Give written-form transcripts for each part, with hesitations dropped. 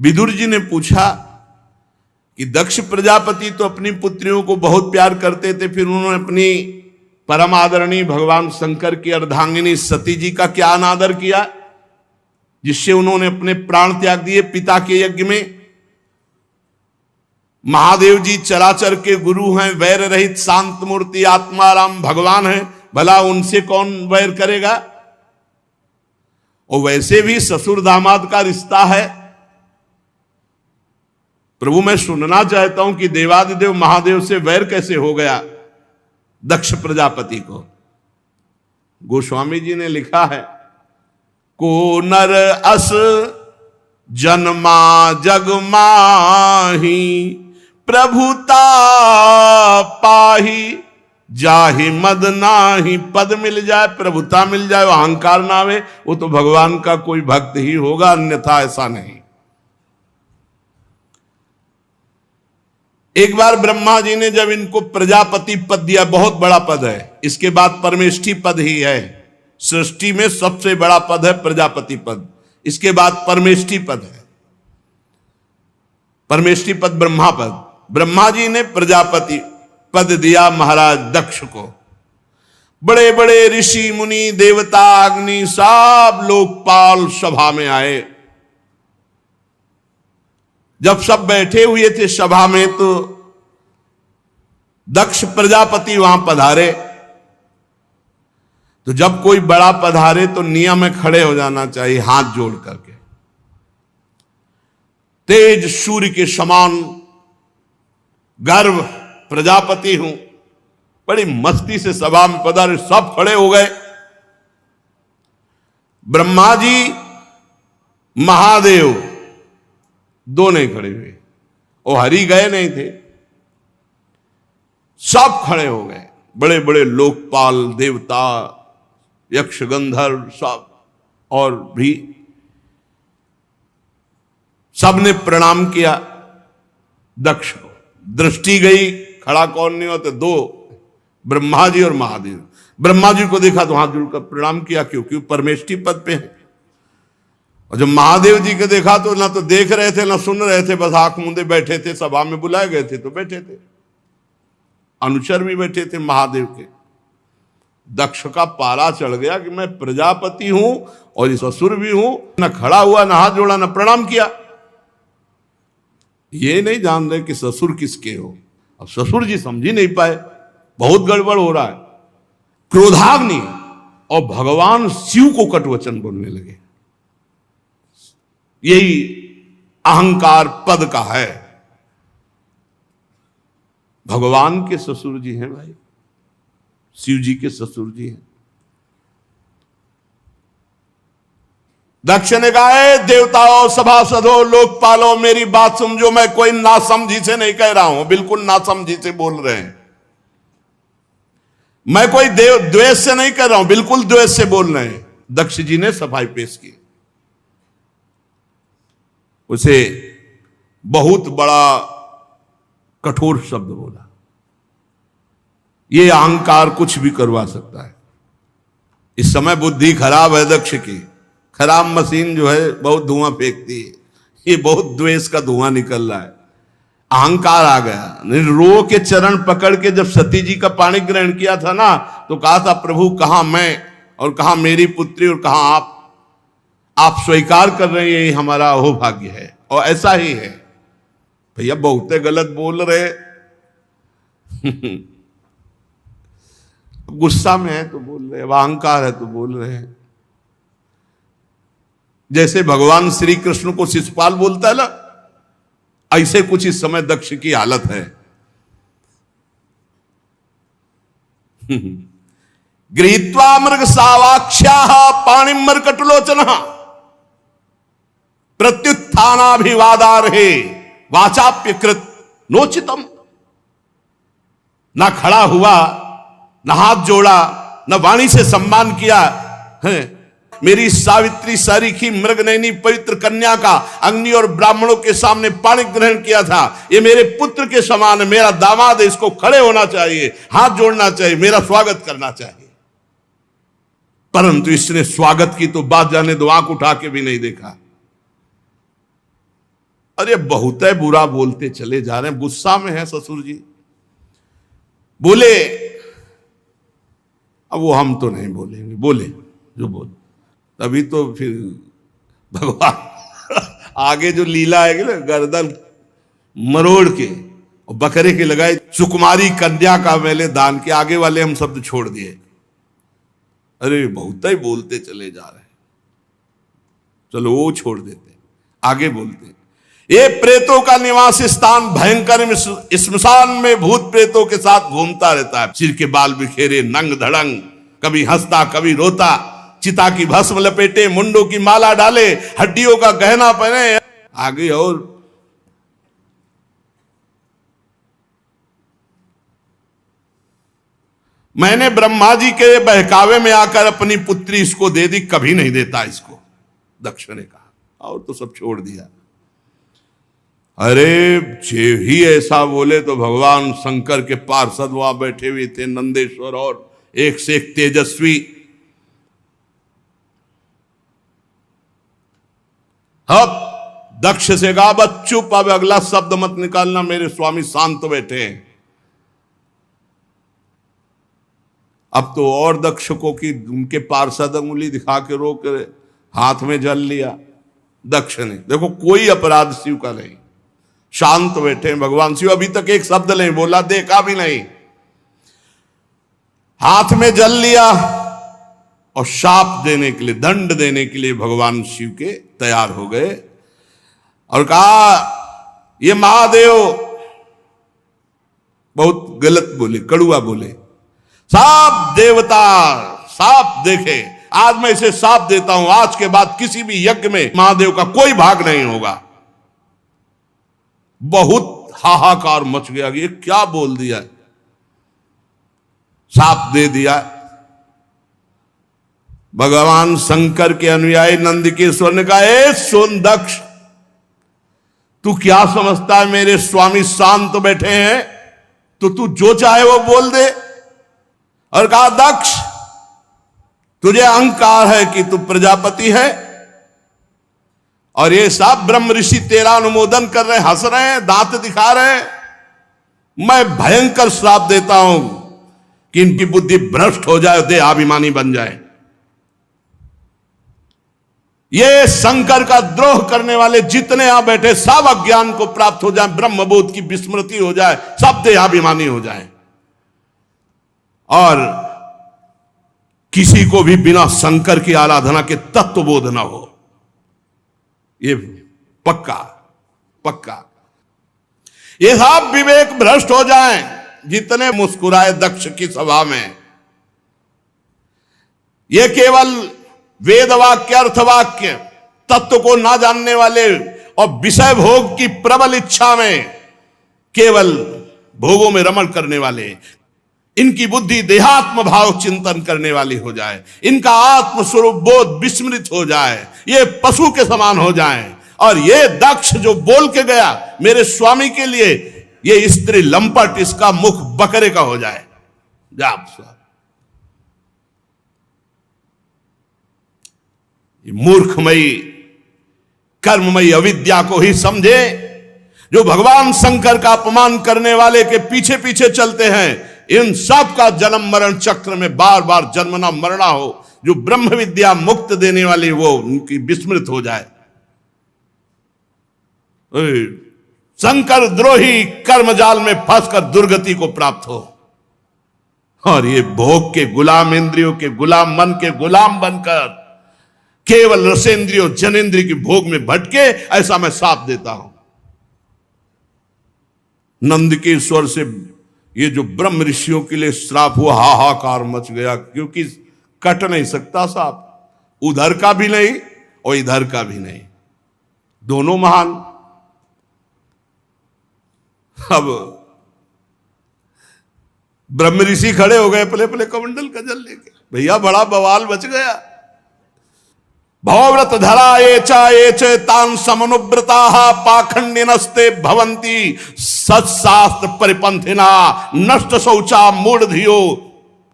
विदुर जी ने पूछा कि दक्ष प्रजापति तो अपनी पुत्रियों को बहुत प्यार करते थे, फिर उन्होंने अपनी परम आदरणीय भगवान शंकर की अर्धांगिनी सती जी का क्या अनादर किया, जिससे उन्होंने अपने प्राण त्याग दिए पिता के यज्ञ में। महादेव जी चराचर के गुरु हैं, वैर रहित शांत मूर्ति आत्माराम भगवान हैं, भला उनसे कौन वैर करेगा। और वैसे भी ससुर दामाद का रिश्ता है। प्रभु मैं सुनना चाहता हूं कि देवादिदेव महादेव से वैर कैसे हो गया दक्ष प्रजापति को। गोस्वामी जी ने लिखा है, को नर अस जन्मा जग माही, प्रभुता पाही जाहि मद नाही। पद मिल जाए, प्रभुता मिल जाए, वो अहंकार ना आवे, वो तो भगवान का कोई भक्त ही होगा, अन्यथा ऐसा नहीं। एक बार ब्रह्मा जी ने जब इनको प्रजापति पद दिया, बहुत बड़ा पद है, इसके बाद परमेष्ठी पद ही है। सृष्टि में सबसे बड़ा पद है प्रजापति पद, इसके बाद परमेष्ठी पद है। परमेष्ठी पद ब्रह्मा पद। ब्रह्मा जी ने प्रजापति पद दिया महाराज दक्ष को। बड़े बड़े ऋषि मुनि देवता अग्नि सब लोकपाल सभा में आए। जब सब बैठे हुए थे सभा में, तो दक्ष प्रजापति वहां पधारे। तो जब कोई बड़ा पधारे तो नियम में खड़े हो जाना चाहिए हाथ जोड़ करके। तेज सूर्य के समान गर्व प्रजापति हूं, बड़ी मस्ती से सभा में पधारे, सब खड़े हो गए। ब्रह्मा जी महादेव दो नहीं खड़े हुए, वो हरि गए नहीं थे, सब खड़े हो गए। बड़े बड़े लोकपाल देवता यक्ष गंधर्व सब, और भी सबने प्रणाम किया दक्ष को। दृष्टि गई, खड़ा कौन नहीं होते, दो ब्रह्मा जी और महादेव। ब्रह्मा जी को देखा तो हाथ जोड़कर प्रणाम किया, क्योंकि परमेष्ठी पद पे है। और जब महादेव जी को देखा तो ना तो देख रहे थे ना सुन रहे थे, बस आंख मूंदे बैठे थे। सभा में बुलाए गए थे तो बैठे थे, अनुचर भी बैठे थे महादेव के। दक्ष का पारा चढ़ गया कि मैं प्रजापति हूं और ससुर भी हूं, ना खड़ा हुआ, ना हाथ जोड़ा, ना प्रणाम किया। ये नहीं जान रहे कि ससुर किसके हो। अब ससुर जी समझ ही नहीं पाए, बहुत गड़बड़ हो रहा है। क्रोधाग्नि और भगवान शिव को कटवचन बोलने लगे। यही अहंकार पद का है। भगवान के ससुर जी हैं भाई, शिव जी के ससुर जी हैं। दक्ष ने कहा, देवताओं सभासदों लोकपालों मेरी बात समझो, मैं कोई नासमझी से नहीं कह रहा हूं, बिल्कुल नासमझी से बोल रहे हैं। मैं कोई द्वेष से नहीं कर रहा हूं, बिल्कुल द्वेष से बोल रहे हैं। दक्ष जी ने सफाई पेश की। उसे बहुत बड़ा कठोर शब्द बोला। यह अहंकार कुछ भी करवा सकता है। इस समय बुद्धि खराब है दक्ष की। खराब मशीन जो है बहुत धुआं फेंकती है, ये बहुत द्वेष का धुआं निकल रहा है। अहंकार आ गया। रो के चरण पकड़ के जब सती जी का पाणी ग्रहण किया था ना, तो कहा था प्रभु कहां मैं और कहां मेरी पुत्री और कहां आप स्वीकार कर रहे हैं, ये हमारा अहोभाग्य है। और ऐसा ही है भैया, बहुते गलत बोल रहे। गुस्सा में है तो बोल रहे, अहंकार है तो बोल रहे हैं। जैसे भगवान श्री कृष्ण को शिशुपाल बोलता है ना, ऐसे कुछ इस समय दक्ष की हालत है। गृहीत्वा मृग सावाक्ष्या पाणिम मर्कटलोचन प्रत्युत्थानाभिवादार्हे वाचाप्यकृत नोचितम। ना खड़ा हुआ, ना हाथ जोड़ा, ना वाणी से सम्मान किया है। मेरी सावित्री सारिखी मृगनयनी पवित्र कन्या का अग्नि और ब्राह्मणों के सामने पाणी ग्रहण किया था। ये मेरे पुत्र के समान है, मेरा दामाद है, इसको खड़े होना चाहिए, हाथ जोड़ना चाहिए, मेरा स्वागत करना चाहिए। परंतु इसने स्वागत की तो बात जाने दो, आंख उठा के भी नहीं देखा। अरे बहुत है बुरा बोलते चले जा रहे हैं, गुस्सा में है ससुर जी। बोले अब वो हम तो नहीं बोलेंगे, बोले जो बोले। तभी तो फिर भगवान आगे जो लीला है ना, गर्दन मरोड़ के और बकरे के लगाए, सुकुमारी कन्या का मैंने दान के, आगे वाले हम शब्द छोड़ दिए। अरे बहुत ही बोलते चले जा रहे हैं, चलो वो छोड़ देते, आगे बोलते हैं। ये प्रेतों का निवास स्थान भयंकर श्मशान में भूत प्रेतों के साथ घूमता रहता है। सिर के बाल बिखेरे, नंग धड़ंग, कभी हंसता कभी रोता, चिता की भस्म लपेटे, मुंडों की माला डाले, हड्डियों का गहना पहने। आगे और मैंने ब्रह्मा जी के बहकावे में आकर अपनी पुत्री इसको दे दी, कभी नहीं देता इसको, दक्ष ने कहा, और तो सब छोड़ दिया। अरे जे ही ऐसा बोले तो भगवान शंकर के पार्षद वहां बैठे हुए थे, नंदेश्वर, और एक से एक तेजस्वी। अब दक्ष से कहा, बस चुप, अब अगला शब्द मत निकालना, मेरे स्वामी शांत बैठे हैं। अब तो और दक्षकों की, उनके पार्षद अंगुली दिखा के रोक हाथ में जल लिया दक्ष ने। देखो कोई अपराध शिव का नहीं, शांत बैठे हैं भगवान शिव, अभी तक एक शब्द नहीं बोला, देखा भी नहीं, हाथ में जल लिया और शाप देने के लिए, दंड देने के लिए भगवान शिव के तैयार हो गए और कहा, ये महादेव बहुत गलत बोले, कड़ुआ बोले, साप देवता साप देखे, आज मैं इसे साप देता हूं, आज के बाद किसी भी यज्ञ में महादेव का कोई भाग नहीं होगा। बहुत हाहाकार मच गया, ये क्या बोल दिया, साप दे दिया। भगवान शंकर के अनुयायी नंदिकेश्वर ने कहा, ए सोन दक्ष, तू क्या समझता है, मेरे स्वामी शांत बैठे हैं तो तू जो चाहे वो बोल दे। और कहा, दक्ष तुझे अहंकार है कि तू प्रजापति है, और ये सब ब्रह्म ऋषि तेरा अनुमोदन कर रहे हैं, हंस रहे हैं, दांत दिखा रहे हैं। मैं भयंकर श्राप देता हूं कि इनकी बुद्धि भ्रष्ट हो जाए, देहाभिमानी बन जाए। ये शंकर का द्रोह करने वाले जितने यहां बैठे, सब अज्ञान को प्राप्त हो जाए, ब्रह्मबोध की विस्मृति हो जाए, सब देहाभिमानी हो जाए, और किसी को भी बिना शंकर की आराधना के तत्वबोध ना हो। ये पक्का पक्का, ये सब विवेक भ्रष्ट हो जाएं। जितने मुस्कुराए दक्ष की सभा में, ये केवल वेद वाक्य, अर्थवाक्य, तत्व को ना जानने वाले और विषय भोग की प्रबल इच्छा में केवल भोगों में रमण करने वाले, इनकी बुद्धि देहात्म भाव चिंतन करने वाली हो जाए, इनका आत्म स्वरूप बोध विस्मृत हो जाए, ये पशु के समान हो जाएं। और ये दक्ष जो बोल के गया मेरे स्वामी के लिए, ये स्त्री लंपट, इसका मुख बकरे का हो जाए। ये मूर्खमयी कर्ममयी अविद्या को ही समझे, जो भगवान शंकर का अपमान करने वाले के पीछे पीछे चलते हैं। इन सब का जन्म मरण चक्र में बार बार जन्मना मरना हो, जो ब्रह्म विद्या मुक्त देने वाली वो उनकी विस्मृत हो जाए। शंकर द्रोही कर्मजाल में फंसकर दुर्गति को प्राप्त हो, और ये भोग के गुलाम, इंद्रियों के गुलाम, मन के गुलाम बनकर केवल रसेंद्रियों जनेंद्रिय की भोग में भटके, ऐसा मैं साथ देता हूं। नंदिकेश्वर से ये जो ब्रह्म ऋषियों के लिए श्राप हुआ, हाहाकार मच गया, क्योंकि कट नहीं सकता सांप, उधर का भी नहीं और इधर का भी नहीं, दोनों महान। अब ब्रह्म ऋषि खड़े हो गए पले पले कमंडल का जल लेके, भैया बड़ा बवाल बच गया। भवव्रत धरा ये च तान समनुव्रता पाखंडिनस्ते भवंती सत्शास्त्र परिपंथिना नष्ट शौचा मूढ़धियो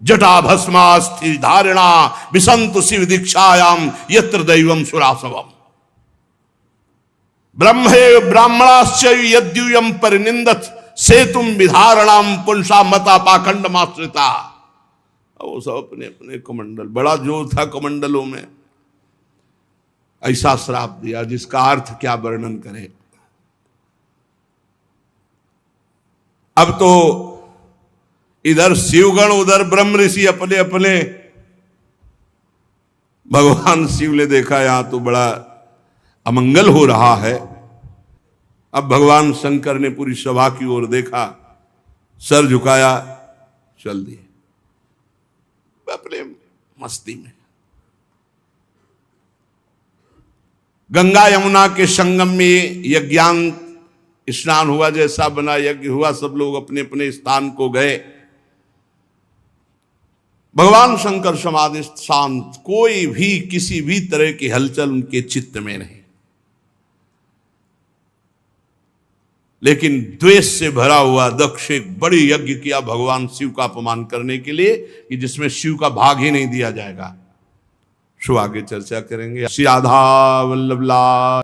जटा भस्मास्थि धारणा विसंतु शिव दीक्षायाम यत्र दैवम सुरासवम। ब्रह्मे ब्राह्मणाश्च यद्यूयम परिनिंदत सेतुम विधारणाम पुंसा मता पाखंड माश्रिता। वो सब अपने अपने कमंडल, बड़ा जोर था कमंडलों में, ऐसा श्राप दिया जिसका अर्थ क्या वर्णन करें। अब तो इधर शिवगण उधर ब्रह्म ऋषि अपने अपने, भगवान शिव ने देखा यहां तो बड़ा अमंगल हो रहा है। अब भगवान शंकर ने पूरी सभा की ओर देखा, सर झुकाया, चल दिए अपने मस्ती में। गंगा यमुना के संगम में यज्ञान स्नान हुआ, जैसा बना यज्ञ हुआ, सब लोग अपने अपने स्थान को गए। भगवान शंकर समाधिस्थ शांत, कोई भी किसी भी तरह की हलचल उनके चित्त में नहीं। लेकिन द्वेष से भरा हुआ दक्ष एक बड़ी यज्ञ किया भगवान शिव का अपमान करने के लिए, कि जिसमें शिव का भाग ही नहीं दिया जाएगा। सो आगे चर्चा करेंगे। श्री राधा वल्लभ लाल।